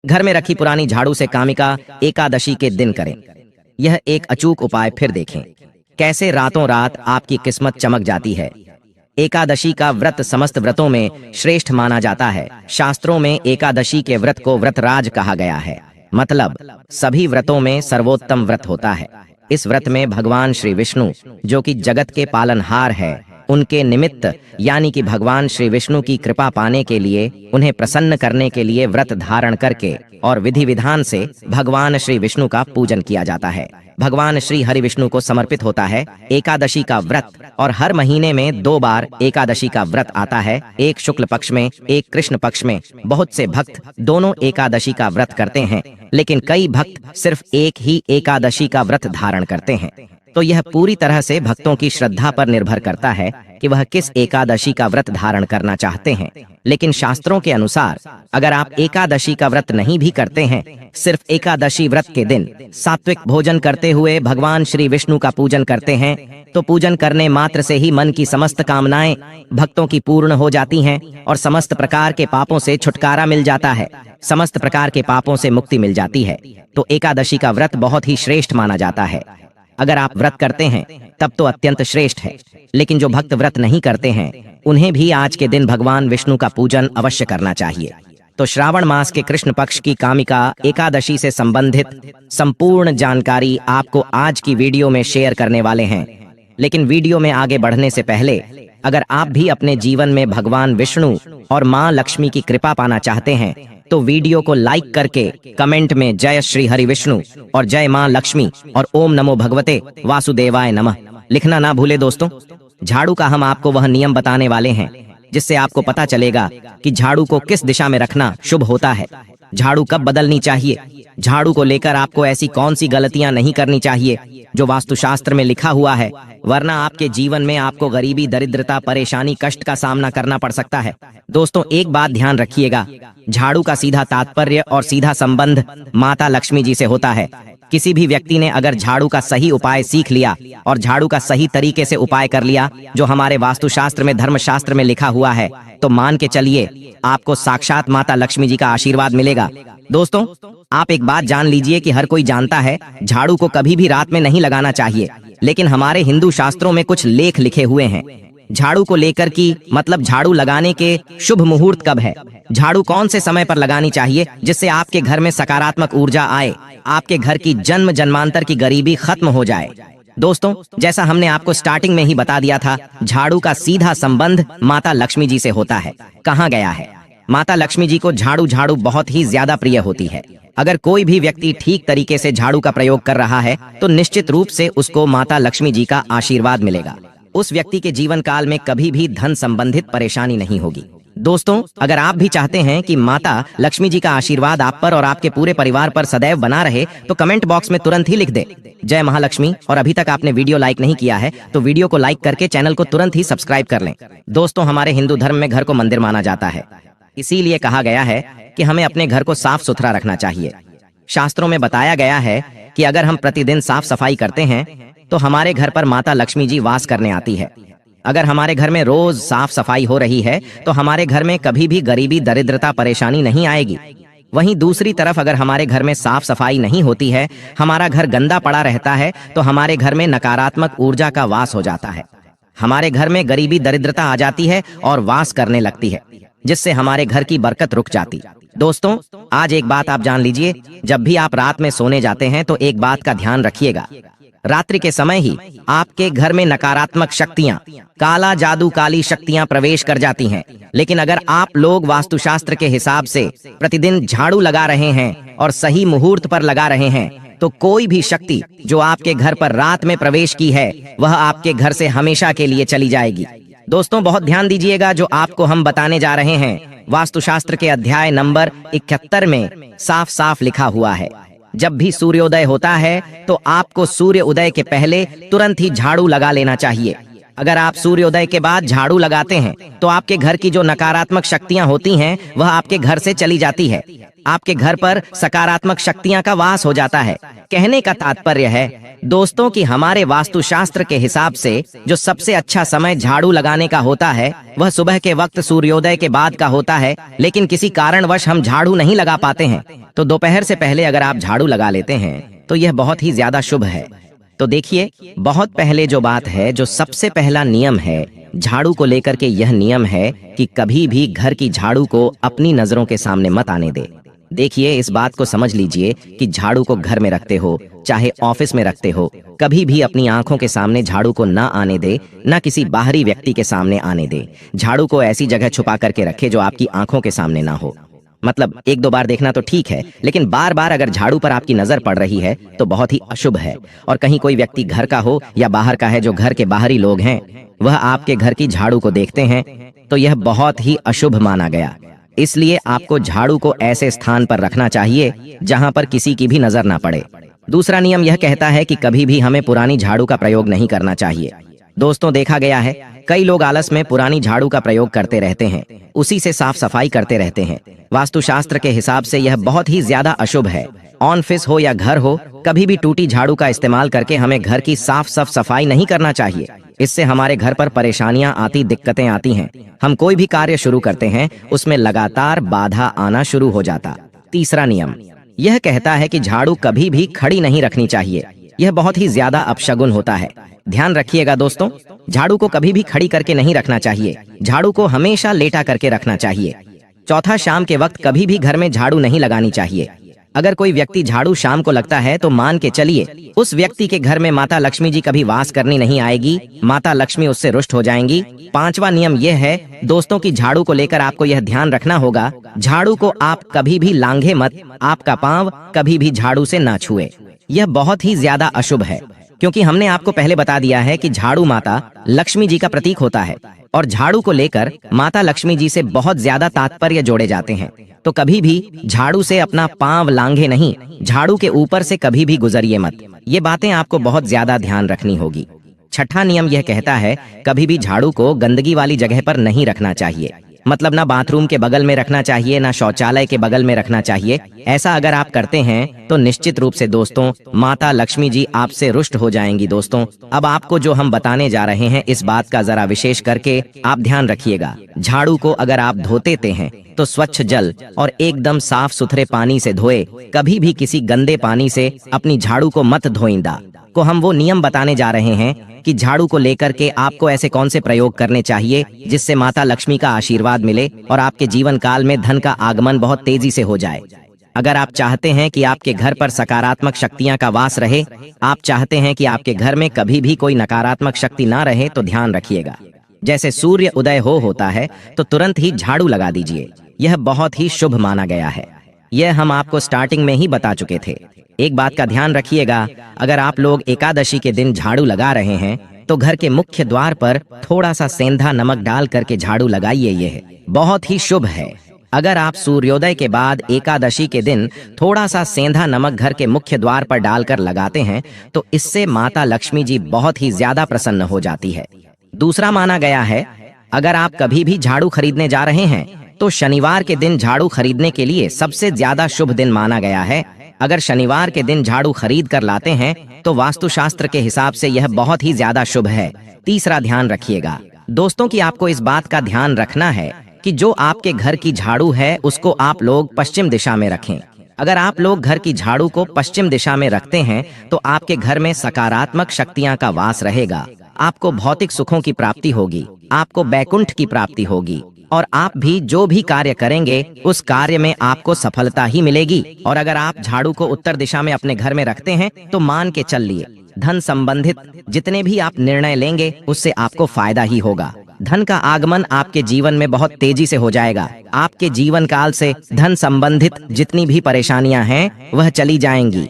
घर में रखी पुरानी झाड़ू से कामिका एकादशी के दिन करें। यह एक अचूक उपाय फिर देखें, कैसे रातों रात आपकी किस्मत चमक जाती है। एकादशी का व्रत समस्त व्रतों में श्रेष्ठ माना जाता है। शास्त्रों में एकादशी के व्रत को व्रतराज कहा गया है, मतलब सभी व्रतों में सर्वोत्तम व्रत होता है। इस व्रत में भगवान श्री विष्णु, जो कि जगत के पालनहार है, उनके निमित्त यानी कि भगवान श्री विष्णु की कृपा पाने के लिए, उन्हें प्रसन्न करने के लिए व्रत धारण करके और विधि विधान से भगवान श्री विष्णु का पूजन किया जाता है। भगवान श्री हरि विष्णु को समर्पित होता है एकादशी का व्रत। और हर महीने में 2 बार एकादशी का व्रत आता है, एक शुक्ल पक्ष में, एक कृष्ण पक्ष में। बहुत से भक्त दोनों एकादशी का व्रत करते हैं, लेकिन कई भक्त सिर्फ एक ही एकादशी का व्रत धारण करते हैं। तो यह पूरी तरह से भक्तों की श्रद्धा पर निर्भर करता है कि वह किस एकादशी का व्रत धारण करना चाहते हैं। लेकिन शास्त्रों के अनुसार अगर आप एकादशी का व्रत नहीं भी करते हैं, सिर्फ एकादशी व्रत के दिन सात्विक भोजन करते हुए भगवान श्री विष्णु का पूजन करते हैं, तो पूजन करने मात्र से ही मन की समस्त कामनाएं भक्तों की पूर्ण हो जाती हैं और समस्त प्रकार के पापों से छुटकारा मिल जाता है, समस्त प्रकार के पापों से मुक्ति मिल जाती है। तो एकादशी का व्रत बहुत ही श्रेष्ठ माना जाता है। अगर आप व्रत करते हैं तब तो अत्यंत श्रेष्ठ है, लेकिन जो भक्त व्रत नहीं करते हैं, उन्हें भी आज के दिन भगवान विष्णु का पूजन अवश्य करना चाहिए। तो श्रावण मास के कृष्ण पक्ष की कामिका एकादशी से संबंधित संपूर्ण जानकारी आपको आज की वीडियो में शेयर करने वाले हैं। लेकिन वीडियो में आगे बढ़ने से पहले अगर आप भी अपने जीवन में भगवान विष्णु और माँ लक्ष्मी की कृपा पाना चाहते हैं, तो वीडियो को लाइक करके कमेंट में जय श्री हरि विष्णु और जय माँ लक्ष्मी और ओम नमो भगवते वासुदेवाय नमः लिखना ना भूले। दोस्तों, झाड़ू का हम आपको वह नियम बताने वाले हैं जिससे आपको पता चलेगा कि झाड़ू को किस दिशा में रखना शुभ होता है, झाड़ू कब बदलनी चाहिए, झाड़ू को लेकर आपको ऐसी कौन सी गलतियां नहीं करनी चाहिए जो वास्तुशास्त्र में लिखा हुआ है, वरना आपके जीवन में आपको गरीबी, दरिद्रता, परेशानी, कष्ट का सामना करना पड़ सकता है। दोस्तों, एक बात ध्यान रखिएगा, झाड़ू का सीधा तात्पर्य और सीधा संबंध माता लक्ष्मी जी से होता है। किसी भी व्यक्ति ने अगर झाड़ू का सही उपाय सीख लिया और झाड़ू का सही तरीके से उपाय कर लिया जो हमारे वास्तुशास्त्र में, धर्मशास्त्र में लिखा हुआ है, तो मान के चलिए आपको साक्षात माता लक्ष्मी जी का आशीर्वाद मिलेगा। दोस्तों, आप एक बात जान लीजिए कि हर कोई जानता है झाड़ू को कभी भी रात में नहीं लगाना चाहिए, लेकिन हमारे हिंदू शास्त्रों में कुछ लेख लिखे हुए हैं झाड़ू को लेकर की, मतलब झाड़ू लगाने के शुभ मुहूर्त कब है, झाड़ू कौन से समय पर लगानी चाहिए जिससे आपके घर में सकारात्मक ऊर्जा आए, आपके घर की जन्म जन्मांतर की गरीबी खत्म हो जाए। दोस्तों, जैसा हमने आपको स्टार्टिंग में ही बता दिया था, झाड़ू का सीधा संबंध माता लक्ष्मी जी से होता है। कहा गया है माता लक्ष्मी जी को झाड़ू बहुत ही ज्यादा प्रिय होती है। अगर कोई भी व्यक्ति ठीक तरीके से झाड़ू का प्रयोग कर रहा है तो निश्चित रूप से उसको माता लक्ष्मी जी का आशीर्वाद मिलेगा। उस व्यक्ति के जीवन काल में कभी भी धन संबंधित परेशानी नहीं होगी। दोस्तों, अगर आप भी चाहते हैं कि माता लक्ष्मी जी का आशीर्वाद आप पर और आपके पूरे परिवार पर सदैव बना रहे, तो कमेंट बॉक्स में तुरंत ही लिख दे जय महालक्ष्मी। और अभी तक आपने वीडियो लाइक नहीं किया है तो वीडियो को लाइक करके चैनल को तुरंत ही सब्सक्राइब कर लें। दोस्तों, हमारे हिंदू धर्म में घर को मंदिर माना जाता है, इसीलिए कहा गया है कि हमें अपने घर को साफ सुथरा रखना चाहिए। शास्त्रों में बताया गया है कि अगर हम प्रतिदिन साफ सफाई करते हैं तो हमारे घर पर माता लक्ष्मी जी वास करने आती है। अगर हमारे घर में रोज साफ सफाई हो रही है तो हमारे घर में कभी भी गरीबी, दरिद्रता, परेशानी नहीं आएगी। वहीं दूसरी तरफ अगर हमारे घर में साफ सफाई नहीं होती है, हमारा घर गंदा पड़ा रहता है, तो हमारे घर में नकारात्मक ऊर्जा का वास हो जाता है। हमारे घर में गरीबी, दरिद्रता आ जाती है और वास करने लगती है, जिससे हमारे घर की बरकत रुक जाती। दोस्तों, आज एक बात आप जान लीजिए, जब भी आप रात में सोने जाते हैं तो एक बात का ध्यान रखिएगा, रात्रि के समय ही आपके घर में नकारात्मक शक्तियां, काला जादू, काली शक्तियां प्रवेश कर जाती हैं। लेकिन अगर आप लोग वास्तुशास्त्र के हिसाब से प्रतिदिन झाड़ू लगा रहे हैं और सही मुहूर्त पर लगा रहे हैं, तो कोई भी शक्ति जो आपके घर पर रात में प्रवेश की है, वह आपके घर से हमेशा के लिए चली जाएगी। दोस्तों, बहुत ध्यान दीजिएगा, जो आपको हम बताने जा रहे हैं वास्तुशास्त्र के अध्याय नंबर 71 में साफ साफ लिखा हुआ है। जब भी सूर्योदय होता है तो आपको सूर्य उदय के पहले तुरंत ही झाड़ू लगा लेना चाहिए। अगर आप सूर्योदय के बाद झाड़ू लगाते हैं तो आपके घर की जो नकारात्मक शक्तियां होती हैं वह आपके घर से चली जाती है, आपके घर पर सकारात्मक शक्तियां का वास हो जाता है। कहने का तात्पर्य है दोस्तों कि हमारे वास्तुशास्त्र के हिसाब से जो सबसे अच्छा समय झाड़ू लगाने का होता है वह सुबह के वक्त सूर्योदय के बाद का होता है, लेकिन किसी कारणवश हम झाड़ू नहीं लगा पाते हैं। तो दोपहर से पहले अगर आप झाड़ू लगा लेते हैं तो यह बहुत ही ज्यादा शुभ है। तो देखिए, बहुत पहले जो बात है, जो सबसे पहला नियम है झाड़ू को लेकर के, यह नियम है कि कभी भी घर की झाड़ू को अपनी नजरों के सामने मत आने दे। देखिए, इस बात को समझ लीजिए कि झाड़ू को घर में रखते हो चाहे ऑफिस में रखते हो, कभी भी अपनी आंखों के सामने झाड़ू को ना आने दे, ना किसी बाहरी व्यक्ति के सामने आने दे। झाड़ू को ऐसी जगह छुपा करके रखे जो आपकी आंखों के सामने ना हो। मतलब एक दो बार देखना तो ठीक है, लेकिन बार बार अगर झाड़ू पर आपकी नजर पड़ रही है तो बहुत ही अशुभ है। और कहीं कोई व्यक्ति घर का हो या बाहर का है, जो घर के बाहरी लोग हैं, वह आपके घर की झाड़ू को देखते हैं तो यह बहुत ही अशुभ माना गया। इसलिए आपको झाड़ू को ऐसे स्थान पर रखना चाहिए जहां पर किसी की भी नजर ना पड़े। दूसरा नियम यह कहता है कि कभी भी हमें पुरानी झाड़ू का प्रयोग नहीं करना चाहिए। दोस्तों, देखा गया है कई लोग आलस में पुरानी झाड़ू का प्रयोग करते रहते हैं, उसी से साफ सफाई करते रहते हैं। वास्तुशास्त्र के हिसाब से यह बहुत ही ज्यादा अशुभ है। ऑफिस हो या घर हो, कभी भी टूटी झाड़ू का इस्तेमाल करके हमें घर की साफ सफाई नहीं करना चाहिए। इससे हमारे घर पर परेशानियां आती, दिक्कतें आती हैं। हम कोई भी कार्य शुरू करते हैं उसमें लगातार बाधा आना शुरू हो जाता। तीसरा नियम यह कहता है कि झाड़ू कभी भी खड़ी नहीं रखनी चाहिए। यह बहुत ही ज्यादा अपशगुन होता है। ध्यान रखिएगा दोस्तों, झाड़ू को कभी भी खड़ी करके नहीं रखना चाहिए। झाड़ू को हमेशा लेटा करके रखना चाहिए। चौथा, शाम के वक्त कभी भी घर में झाड़ू नहीं लगानी चाहिए। अगर कोई व्यक्ति झाड़ू शाम को लगता है तो मान के चलिए उस व्यक्ति के घर में माता लक्ष्मी जी कभी वास करनी नहीं आएगी, माता लक्ष्मी उससे रुष्ट हो जाएंगी। पांचवा नियम यह है दोस्तों कि झाड़ू को लेकर आपको यह ध्यान रखना होगा, झाड़ू को आप कभी भी लांघे मत, आपका पांव कभी भी झाड़ू से ना छुए। यह बहुत ही ज्यादा अशुभ है, क्योंकि हमने आपको पहले बता दिया है कि झाड़ू माता लक्ष्मी जी का प्रतीक होता है और झाड़ू को लेकर माता लक्ष्मी जी से बहुत ज्यादा तात्पर्य जोड़े जाते हैं। तो कभी भी झाड़ू से अपना पांव लांघे नहीं, झाड़ू के ऊपर से कभी भी गुजरिए मत। ये बातें आपको बहुत ज्यादा ध्यान रखनी होगी। छठा नियम यह कहता है कभी भी झाड़ू को गंदगी वाली जगह पर नहीं रखना चाहिए। मतलब ना बाथरूम के बगल में रखना चाहिए, ना शौचालय के बगल में रखना चाहिए। ऐसा अगर आप करते हैं तो निश्चित रूप से दोस्तों माता लक्ष्मी जी आपसे रुष्ट हो जाएंगी। दोस्तों, अब आपको जो हम बताने जा रहे हैं इस बात का जरा विशेष करके आप ध्यान रखिएगा। झाड़ू को अगर आप धोते हैं तो स्वच्छ जल और एकदम साफ सुथरे पानी से धोए, कभी भी किसी गंदे पानी से अपनी झाड़ू को मत धोइंदा। को हम वो नियम बताने जा रहे हैं कि झाड़ू को लेकर के आपको ऐसे कौन से प्रयोग करने चाहिए जिससे माता लक्ष्मी का आशीर्वाद मिले और आपके जीवन काल में धन का आगमन बहुत तेजी से हो जाए। अगर आप चाहते हैं कि आपके घर पर सकारात्मक शक्तियां का वास रहे, आप चाहते हैं कि आपके घर में कभी भी कोई नकारात्मक शक्ति ना रहे, तो ध्यान रखिएगा। जैसे सूर्य उदय होता है तो तुरंत ही झाड़ू लगा दीजिए। यह बहुत ही शुभ माना गया है। यह हम आपको स्टार्टिंग में ही बता चुके थे। एक बात का ध्यान रखिएगा, अगर आप लोग एकादशी के दिन झाड़ू लगा रहे हैं तो घर के मुख्य द्वार पर थोड़ा सा सेंधा नमक डाल करके झाड़ू लगाइए। यह बहुत ही शुभ है। अगर आप सूर्योदय के बाद एकादशी के दिन थोड़ा सा सेंधा नमक घर के मुख्य द्वार पर डालकर लगाते हैं तो इससे माता लक्ष्मी जी बहुत ही ज्यादा प्रसन्न हो जाती है। दूसरा माना गया है, अगर आप कभी भी झाड़ू खरीदने जा रहे हैं तो शनिवार के दिन झाड़ू खरीदने के लिए सबसे ज्यादा शुभ दिन माना गया है। अगर शनिवार के दिन झाड़ू खरीद कर लाते हैं तो वास्तुशास्त्र के हिसाब से यह बहुत ही ज्यादा शुभ है। तीसरा, ध्यान रखिएगा दोस्तों कि आपको इस बात का ध्यान रखना है कि जो आपके घर की झाड़ू है उसको आप लोग पश्चिम दिशा में रखें। अगर आप लोग घर की झाड़ू को पश्चिम दिशा में रखते हैं तो आपके घर में सकारात्मक शक्तियां का वास रहेगा। आपको भौतिक सुखों की प्राप्ति होगी, आपको बैकुंठ की प्राप्ति होगी और आप भी जो भी कार्य करेंगे उस कार्य में आपको सफलता ही मिलेगी। और अगर आप झाड़ू को उत्तर दिशा में अपने घर में रखते हैं तो मान के चल लिए धन संबंधित जितने भी आप निर्णय लेंगे उससे आपको फायदा ही होगा। धन का आगमन आपके जीवन में बहुत तेजी से हो जाएगा। आपके जीवन काल से धन संबंधित जितनी भी परेशानियां हैं वह चली जाएंगी।